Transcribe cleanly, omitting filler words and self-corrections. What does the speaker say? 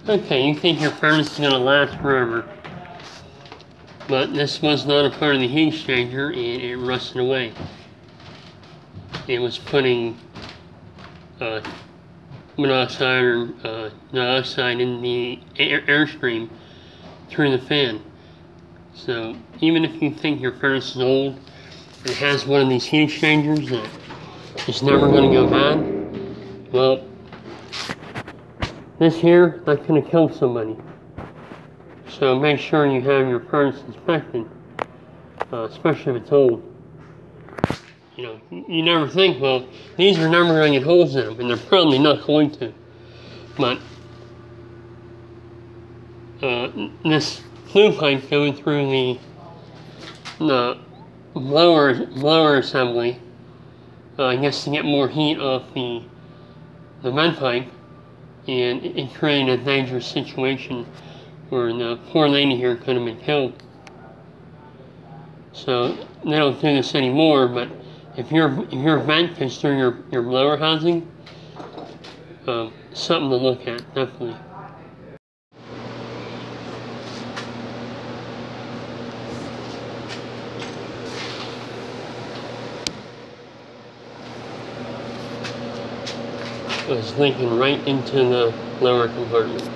Okay, you think your furnace is going to last forever. But this was not a part of the heat exchanger and it rusted away. It was putting monoxide or dioxide in the airstream through the fan. So even if you think your furnace is old, it has one of these heat exchangers that is never going to go bad, well, this here, that's going to kill somebody. So make sure you have your furnace inspected, especially if it's old. You know, you never think, well, these are never going to get holes in them, and they're probably not going to. But this flue pipe going through the blower assembly, I guess to get more heat off the vent pipe, and it created a dangerous situation where the poor lady here could have been killed. So they don't do this anymore, but if your vent goes through your blower housing, something to look at, definitely. It was leaking right into the lower compartment.